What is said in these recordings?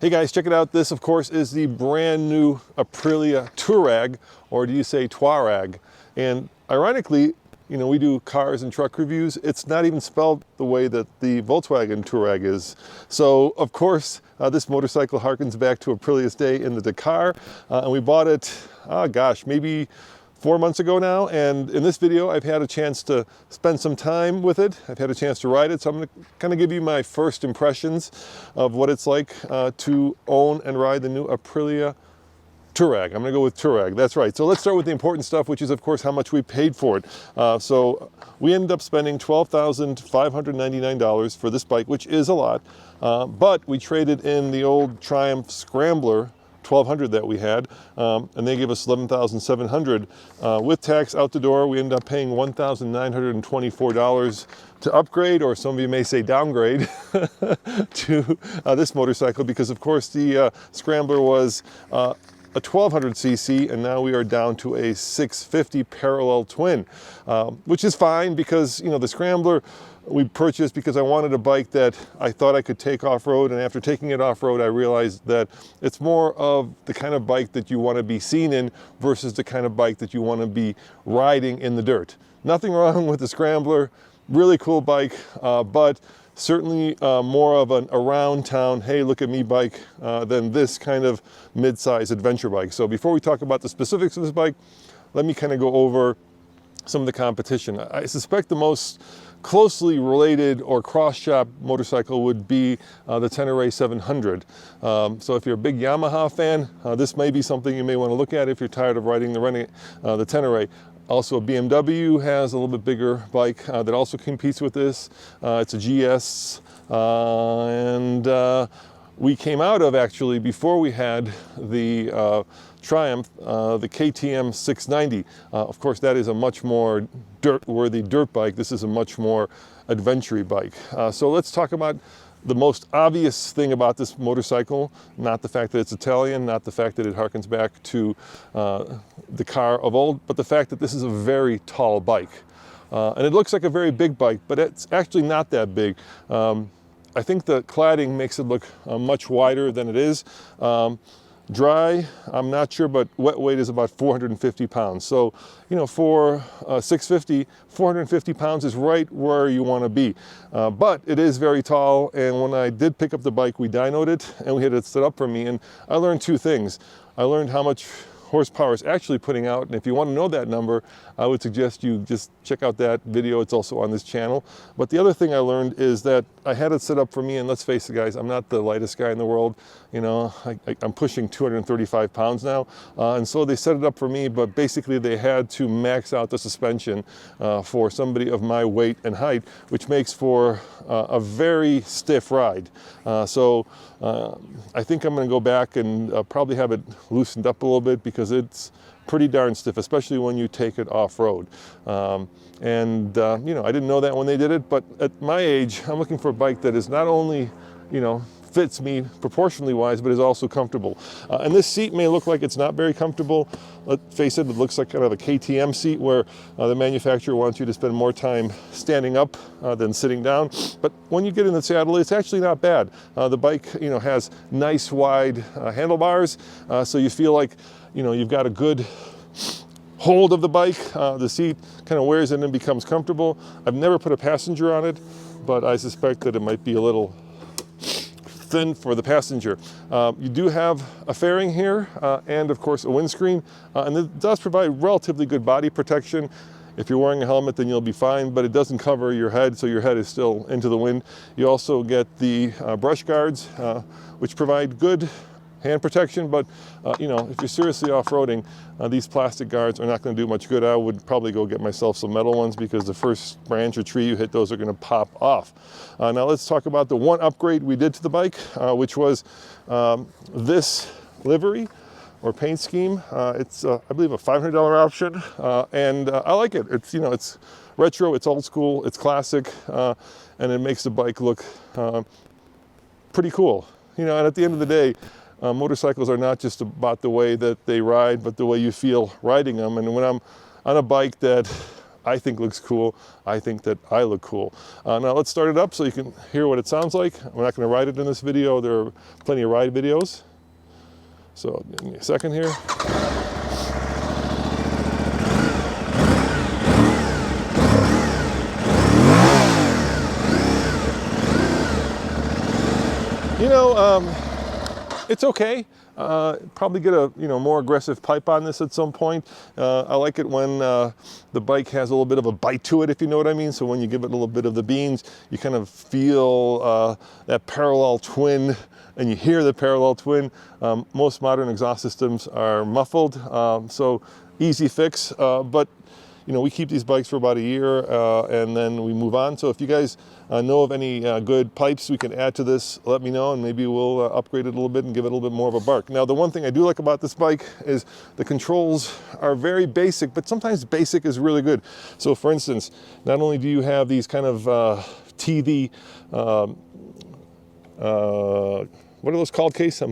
Hey guys, check it out. This, of course, is the brand new Aprilia Tuareg, or do you say Tuareg? And ironically, we do cars and truck reviews. It's not even spelled the way that the Volkswagen Touareg is. So, of course, this motorcycle harkens back to Aprilia's day in the Dakar. And we bought it, maybe 4 months ago now, and in this video I've had a chance to spend some time with it. I've had a chance to ride it, so I'm going to kind of give you my first impressions of what it's like to own and ride the new Aprilia Tuareg. I'm going to go with Tuareg, that's right. So let's start with the important stuff, which is of course how much we paid for it. So we ended up spending $12,599 for this bike, which is a lot, but we traded in the old Triumph Scrambler 1200 that we had, and they gave us $11,700 with tax out the door. We ended up paying $1,924 to upgrade, or some of you may say downgrade, to this motorcycle, because of course the Scrambler was a 1200cc, and now we are down to a 650 parallel twin, which is fine because the Scrambler we purchased because I wanted a bike that I thought I could take off-road, and after taking it off-road I realized that it's more of the kind of bike that you want to be seen in versus the kind of bike that you want to be riding in the dirt. Nothing wrong with the Scrambler, really cool bike, but certainly more of an around town, hey look at me bike than this kind of mid-size adventure bike. So before we talk about the specifics of this bike, let me kind of go over some of the competition. I suspect the most closely related or cross-shop motorcycle would be the Tenere 700. So if you're a big Yamaha fan, this may be something you may want to look at if you're tired of riding the Tenere. Also, BMW has a little bit bigger bike that also competes with this. It's a GS, and we came out of, actually, before we had the Triumph, the KTM 690. Of course, that is a much more dirt-worthy dirt bike. This is a much more adventure bike. So let's talk about the most obvious thing about this motorcycle, not the fact that it's Italian, not the fact that it harkens back to the car of old, but the fact that this is a very tall bike. And it looks like a very big bike, but it's actually not that big. I think the cladding makes it look much wider than it is. Dry, I'm not sure, but wet weight is about 450 pounds. So, for 650, 450 pounds is right where you want to be. But it is very tall, and when I did pick up the bike, we dynoed it, and we had it set up for me, and I learned two things. I learned how much horsepower is actually putting out, and if you want to know that number, I would suggest you just check out that video. It's also on this channel. But the other thing I learned is that I had it set up for me, and let's face it guys, I'm not the lightest guy in the world. I'm pushing 235 pounds now, and so they set it up for me, but basically they had to max out the suspension for somebody of my weight and height, which makes for a very stiff ride. So I think I'm going to go back and probably have it loosened up a little bit, because it's pretty darn stiff, especially when you take it off-road. I didn't know that when they did it, but at my age, I'm looking for a bike that is not only, fits me proportionally wise, but is also comfortable. And this seat may look like it's not very comfortable. Let's face it, it looks like kind of a KTM seat where the manufacturer wants you to spend more time standing up than sitting down. But when you get in the saddle, it's actually not bad. The bike, has nice wide handlebars, so you feel like, you've got a good hold of the bike. The seat kind of wears in and becomes comfortable. I've never put a passenger on it, but I suspect that it might be a little thin for the passenger. You do have a fairing here, and of course a windscreen, and it does provide relatively good body protection. If you're wearing a helmet, then you'll be fine, but it doesn't cover your head, so your head is still into the wind. You also get the brush guards, which provide good hand protection, but if you're seriously off-roading, these plastic guards are not going to do much good. I would probably go get myself some metal ones, because the first branch or tree you hit, those are going to pop off. Now let's talk about the one upgrade we did to the bike, which was this livery or paint scheme. It's I believe a $500 option, and I like it. It's it's retro, it's old school, it's classic, and it makes the bike look pretty cool. And at the end of the day, motorcycles are not just about the way that they ride, but the way you feel riding them. And when I'm on a bike that I think looks cool. I think that I look cool. Now let's start it up so you can hear what it sounds like. We're not going to ride it in this video. There are plenty of ride videos. So give me a second here. You know, it's okay. Probably get a more aggressive pipe on this at some point. I like it when the bike has a little bit of a bite to it, if you know what I mean. So when you give it a little bit of the beans, you kind of feel that parallel twin, and you hear the parallel twin. Most modern exhaust systems are muffled, so easy fix. But we keep these bikes for about a year and then we move on. So if you guys know of any good pipes we can add to this, let me know, and maybe we'll upgrade it a little bit and give it a little bit more of a bark. Now, the one thing I do like about this bike is the controls are very basic, but sometimes basic is really good. So for instance, not only do you have these kind of TV, what are those called, Case?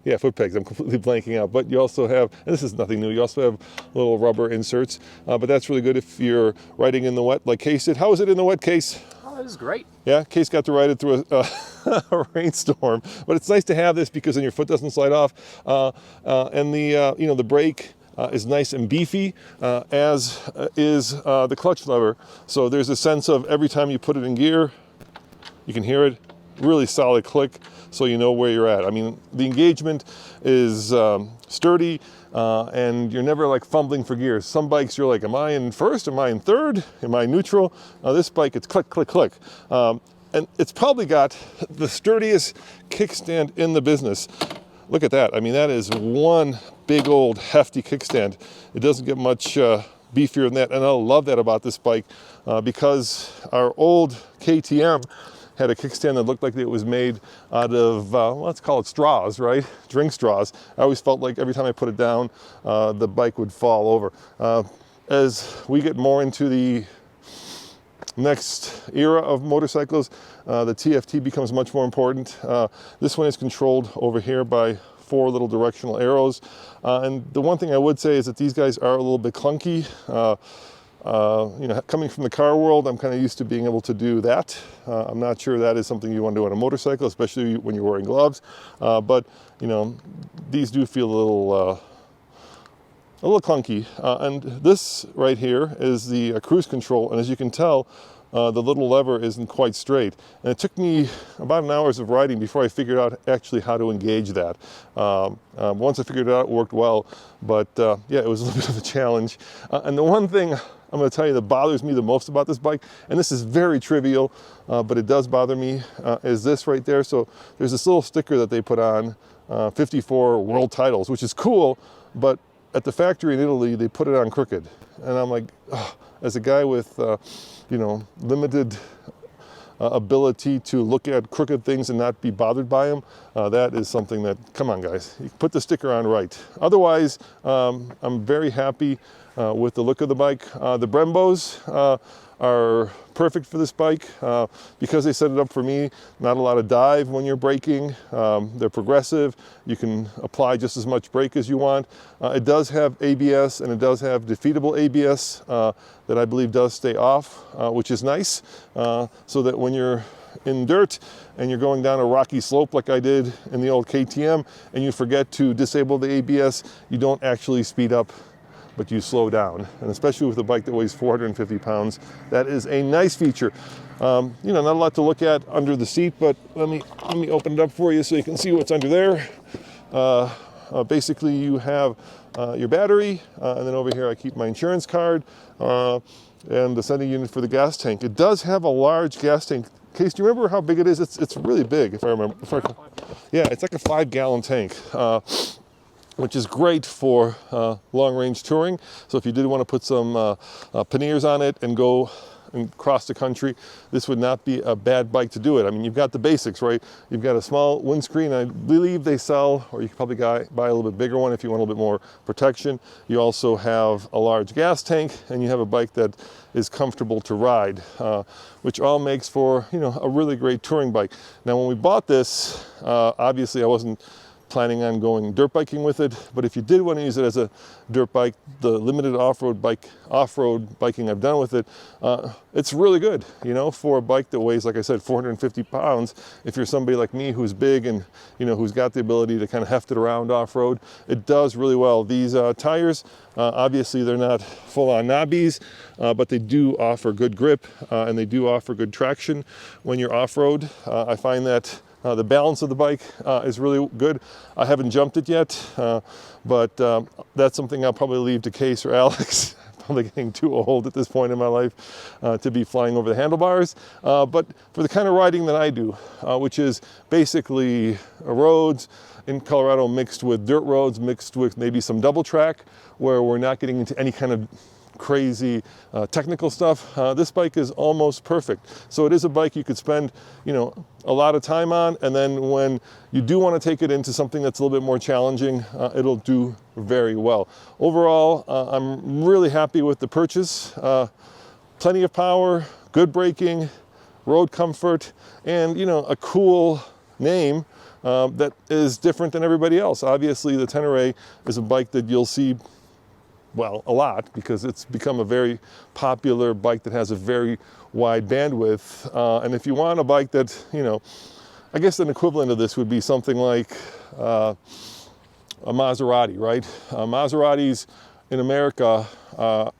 Yeah, foot pegs. I'm completely blanking out. But you also have, and this is nothing new, you also have little rubber inserts. But that's really good if you're riding in the wet like Case did. How was it in the wet, Case? Oh, it was great. Yeah, Case got to ride it through a rainstorm. But it's nice to have this because then your foot doesn't slide off. And the brake is nice and beefy, as is the clutch lever. So there's a sense of every time you put it in gear, you can hear it. Really solid click, so you know where you're at. I mean, the engagement is sturdy, and you're never like fumbling for gears. Some bikes you're like, am I in first? Am I in third? Am I neutral? This bike, it's click, click, click. And it's probably got the sturdiest kickstand in the business. Look at that. I mean, that is one big old hefty kickstand. It doesn't get much beefier than that, and I love that about this bike because our old KTM had a kickstand that looked like it was made out of, let's call it straws, right? Drink straws. I always felt like every time I put it down, the bike would fall over. As we get more into the next era of motorcycles, the TFT becomes much more important. This one is controlled over here by 4 little directional arrows. And the one thing I would say is that these guys are a little bit clunky. Coming from the car world, I'm kind of used to being able to do that. I'm not sure that is something you want to do on a motorcycle, especially when you're wearing gloves. But these do feel a little clunky. And this right here is the cruise control, and as you can tell, the little lever isn't quite straight. And it took me about an hour of riding before I figured out actually how to engage that. Once I figured it out, it worked well, but yeah, it was a little bit of a challenge. And the one thing I'm going to tell you that bothers me the most about this bike, and this is very trivial, but it does bother me, is this right there. So there's this little sticker that they put on, 54 world titles, which is cool, but at the factory in Italy, they put it on crooked. And I'm like, oh, as a guy with, limited ability to look at crooked things and not be bothered by them, that is something that, come on guys, you put the sticker on right. Otherwise, I'm very happy with the look of the bike. The Brembos are perfect for this bike because they set it up for me. Not a lot of dive when you're braking. They're progressive. You can apply just as much brake as you want. It does have ABS, and it does have defeatable ABS that I believe does stay off, which is nice, so that when you're in dirt and you're going down a rocky slope like I did in the old KTM and you forget to disable the ABS, you don't actually speed up, but you slow down. And especially with a bike that weighs 450 pounds, that is a nice feature. Not a lot to look at under the seat, but let me open it up for you so you can see what's under there. Basically, you have your battery, and then over here I keep my insurance card and the sending unit for the gas tank. It does have a large gas tank. Case, do you remember how big it is? It's really big, if I remember. Yeah, it's like a 5-gallon tank. Which is great for long-range touring. So if you did want to put some panniers on it and go and cross the country, this would not be a bad bike to do it. I mean, you've got the basics, right? You've got a small windscreen. I believe they sell, or you could probably buy a little bit bigger one if you want a little bit more protection. You also have a large gas tank, and you have a bike that is comfortable to ride, which all makes for a really great touring bike. Now, when we bought this, obviously I wasn't planning on going dirt biking with it. But if you did want to use it as a dirt bike, the limited off-road biking I've done with it, it's really good, you know, for a bike that weighs, like I said, 450 pounds. If you're somebody like me who's big and, you know, who's got the ability to kind of heft it around off-road, it does really well. These tires, obviously they're not full-on knobbies, but they do offer good grip and they do offer good traction when you're off-road. I find that the balance of the bike is really good. I haven't jumped it yet, but that's something I'll probably leave to Case or Alex. Probably getting too old at this point in my life to be flying over the handlebars. But for the kind of riding that I do, which is basically roads in Colorado mixed with dirt roads, mixed with maybe some double track, where we're not getting into any kind of crazy technical stuff, this bike is almost perfect. So it is a bike you could spend, you know, a lot of time on, and then when you do want to take it into something that's a little bit more challenging, it'll do very well. Overall, I'm really happy with the purchase. Plenty of power, good braking, road comfort, and, you know, a cool name that is different than everybody else. Obviously, the Tenere is a bike that you'll see, well, a lot, because it's become a very popular bike that has a very wide bandwidth. And if you want a bike that, you know, I guess an equivalent of this would be something like a Maserati, right? Maseratis in America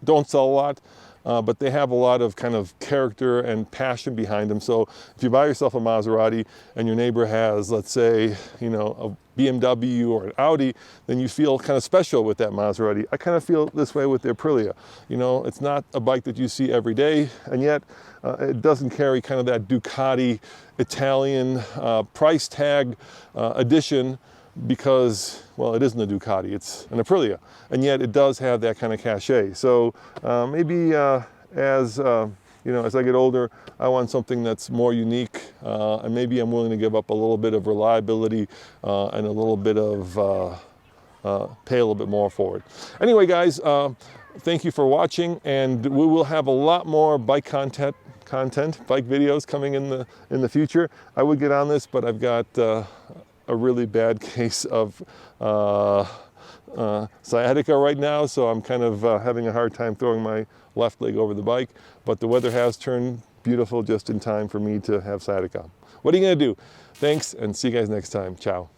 don't sell a lot, but they have a lot of kind of character and passion behind them. So if you buy yourself a Maserati and your neighbor has, let's say, you know, a BMW or an Audi, then you feel kind of special with that Maserati. I kind of feel this way with the Aprilia. You know, it's not a bike that you see every day, and yet it doesn't carry kind of that Ducati Italian price tag edition, because, well, it isn't a Ducati, it's an Aprilia, and yet it does have that kind of cachet. So maybe you know, as I get older, I want something that's more unique, and maybe I'm willing to give up a little bit of reliability and a little bit of pay a little bit more for it. Anyway, guys, thank you for watching, and we will have a lot more bike content, bike videos coming in the future. I would get on this, but I've got a really bad case of sciatica right now, so I'm kind of having a hard time throwing my left leg over the bike, but the weather has turned beautiful just in time for me to have sciatica. What are you going to do? Thanks, and see you guys next time. Ciao.